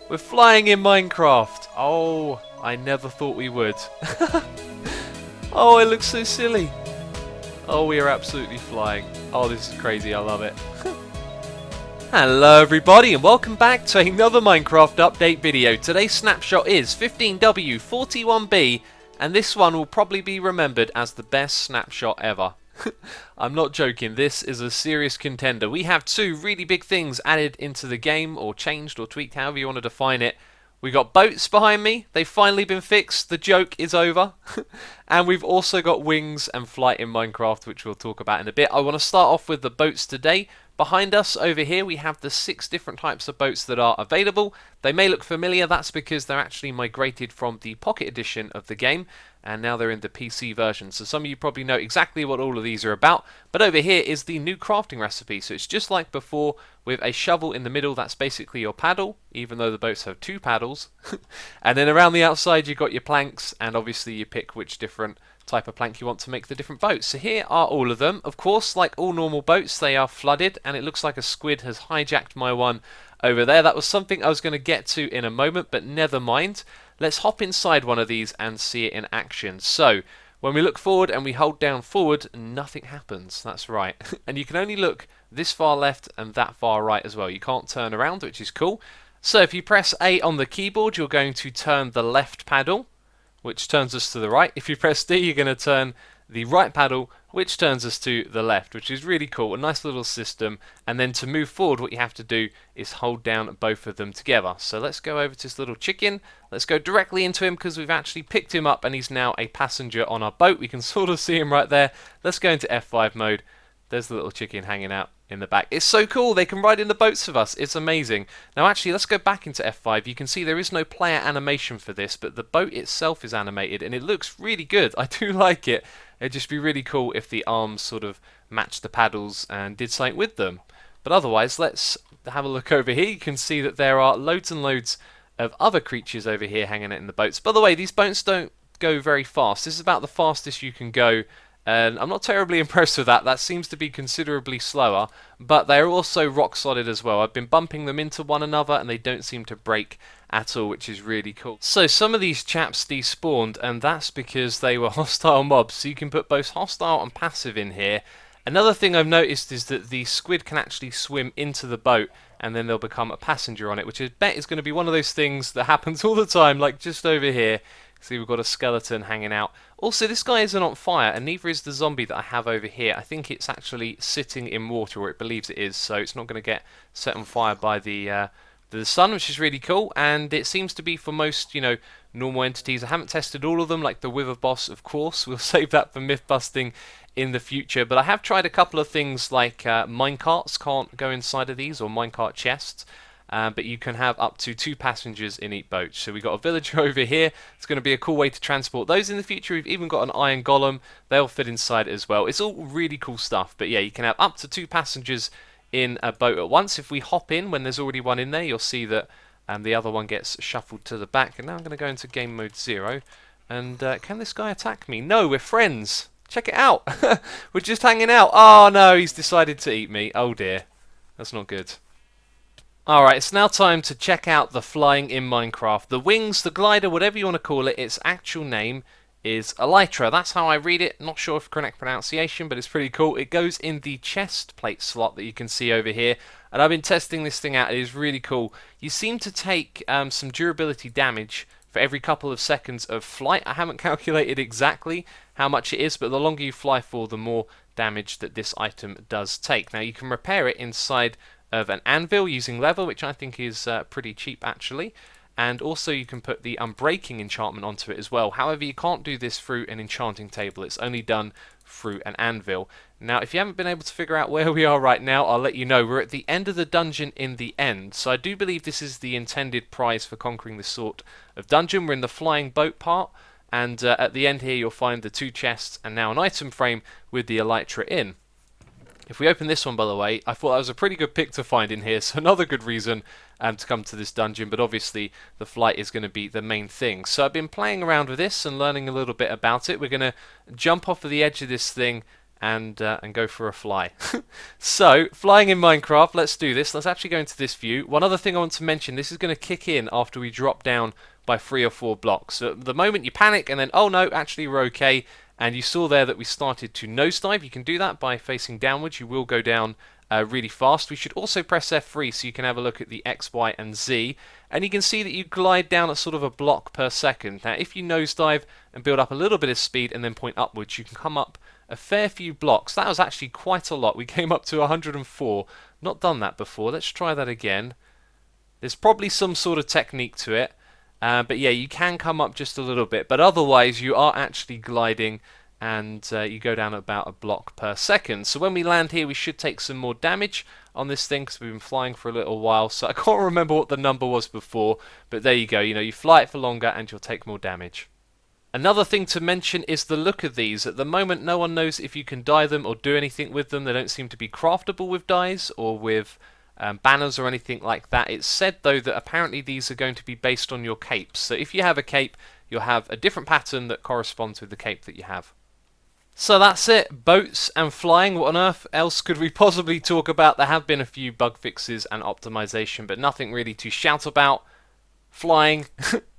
We're flying in Minecraft. Oh, I never thought we would. Oh, it looks so silly. Oh, we are absolutely flying. Oh, this is crazy. I love it. Hello everybody and welcome back to another Minecraft update video. Today's snapshot is 15W41B and this one will probably be remembered as the best snapshot ever. I'm not joking, this is a serious contender. We have two really big things added into the game, or changed or tweaked, however you want to define it. We got boats behind me, they've finally been fixed, the joke is over. And we've also got wings and flight in Minecraft, which we'll talk about in a bit. I want to start off with the boats today. Behind us over here we have the 6 different types of boats that are available. They may look familiar, that's because they're actually migrated from the Pocket Edition of the game and now they're in the PC version. So some of you probably know exactly what all of these are about. But over here is the new crafting recipe. So it's just like before with a shovel in the middle, that's basically your paddle, even though the boats have 2 paddles. And then around the outside you've got your planks, and obviously you pick which different type of plank you want to make the different boats. So here are all of them. Of course, like all normal boats, they are flooded, and it looks like a squid has hijacked my one over there. That was something I was going to get to in a moment, but never mind. Let's hop inside one of these and see it in action. So when we look forward and we hold down forward, nothing happens. That's right. And you can only look this far left and that far right as well. You can't turn around, which is cool. So if you press A on the keyboard, you're going to turn the left paddle, which turns us to the right. If you press D, you're going to turn the right paddle, which turns us to the left, which is really cool. A nice little system. And then to move forward, what you have to do is hold down both of them together. So let's go over to this little chicken. Let's go directly into him because we've actually picked him up and he's now a passenger on our boat. We can sort of see him right there. Let's go into F5 mode. There's the little chicken hanging out in the back. It's so cool, they can ride in the boats with us. It's amazing. Now actually, let's go back into F5. You can see there is no player animation for this, but the boat itself is animated and it looks really good. I do like it. It'd just be really cool if the arms sort of matched the paddles and did something with them. But otherwise, let's have a look over here. You can see that there are loads and loads of other creatures over here hanging out in the boats. By the way, these boats don't go very fast. This is about the fastest you can go. And I'm not terribly impressed with that. That seems to be considerably slower, but they're also rock solid as well. I've been bumping them into one another and they don't seem to break at all, which is really cool. So some of these chaps despawned, and that's because they were hostile mobs. So you can put both hostile and passive in here. Another thing I've noticed is that the squid can actually swim into the boat and then they'll become a passenger on it, which I bet is going to be one of those things that happens all the time, like just over here. See, we've got a skeleton hanging out. Also, this guy isn't on fire, and neither is the zombie that I have over here. I think it's actually sitting in water, or it believes it is, so it's not going to get set on fire by the sun, which is really cool. And it seems to be for most, normal entities. I haven't tested all of them, like the Wither boss, of course. We'll save that for myth busting in the future. But I have tried a couple of things like minecarts can't go inside of these, or minecart chests. But you can have up to 2 passengers in each boat. So we've got a villager over here. It's going to be a cool way to transport those in the future. We've even got an iron golem. They'll fit inside it as well. It's all really cool stuff. But yeah, you can have up to 2 passengers in a boat at once. If we hop in when there's already one in there, you'll see that the other one gets shuffled to the back. And now I'm going to go into game mode 0. And can this guy attack me? No, we're friends. Check it out. We're just hanging out. Oh no, he's decided to eat me. Oh dear. That's not good. Alright, it's now time to check out the flying in Minecraft. The wings, the glider, whatever you want to call it, its actual name is Elytra. That's how I read it. Not sure of correct pronunciation, but it's pretty cool. It goes in the chest plate slot that you can see over here. And I've been testing this thing out. It is really cool. You seem to take some durability damage for every couple of seconds of flight. I haven't calculated exactly how much it is, but the longer you fly for, the more damage that this item does take. Now, you can repair it inside of an anvil using leather, which I think is pretty cheap actually, and also you can put the unbreaking enchantment onto it as well. However, you can't do this through an enchanting table. It's only done through an anvil. Now, if you haven't been able to figure out where we are right now, I'll let you know. We're at the end of the dungeon in the end, so I do believe this is the intended prize for conquering this sort of dungeon. We're in the flying boat part, and at the end here you'll find the 2 chests and now an item frame with the Elytra in. If we open this one, by the way, I thought that was a pretty good pick to find in here, so another good reason to come to this dungeon, but obviously the flight is going to be the main thing. So I've been playing around with this and learning a little bit about it. We're going to jump off of the edge of this thing and go for a fly. So, flying in Minecraft, let's do this. Let's actually go into this view. One other thing I want to mention, this is going to kick in after we drop down by 3 or 4 blocks. So at the moment you panic and then, oh no, actually we're okay. And you saw there that we started to nosedive. You can do that by facing downwards. You will go down really fast. We should also press F3 so you can have a look at the X, Y and Z. And you can see that you glide down at sort of a block per second. Now if you nosedive and build up a little bit of speed and then point upwards, you can come up a fair few blocks. That was actually quite a lot. We came up to 104. Not done that before. Let's try that again. There's probably some sort of technique to it. But yeah, you can come up just a little bit. But otherwise, you are actually gliding and you go down about a block per second. So when we land here, we should take some more damage on this thing because we've been flying for a little while. So I can't remember what the number was before. But there you go. You know, you fly it for longer and you'll take more damage. Another thing to mention is the look of these. At the moment, no one knows if you can dye them or do anything with them. They don't seem to be craftable with dyes or with banners or anything like that. It's said, though, that apparently these are going to be based on your capes. So if you have a cape, you'll have a different pattern that corresponds with the cape that you have. So that's it. Boats and flying. What on earth else could we possibly talk about? There have been a few bug fixes and optimization, but nothing really to shout about. Flying,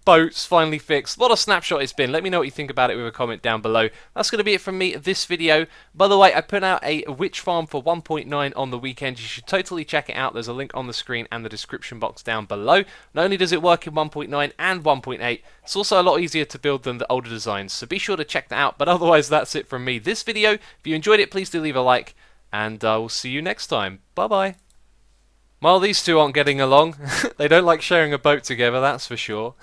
boats, finally fixed. What a snapshot it's been. Let me know what you think about it with a comment down below. That's going to be it from me this video. By the way, I put out a witch farm for 1.9 on the weekend. You should totally check it out. There's a link on the screen and the description box down below. Not only does it work in 1.9 and 1.8, it's also a lot easier to build than the older designs. So be sure to check that out. But otherwise, that's it from me this video. If you enjoyed it, please do leave a like. And we'll see you next time. Bye-bye. Well, these two aren't getting along. They don't like sharing a boat together, that's for sure.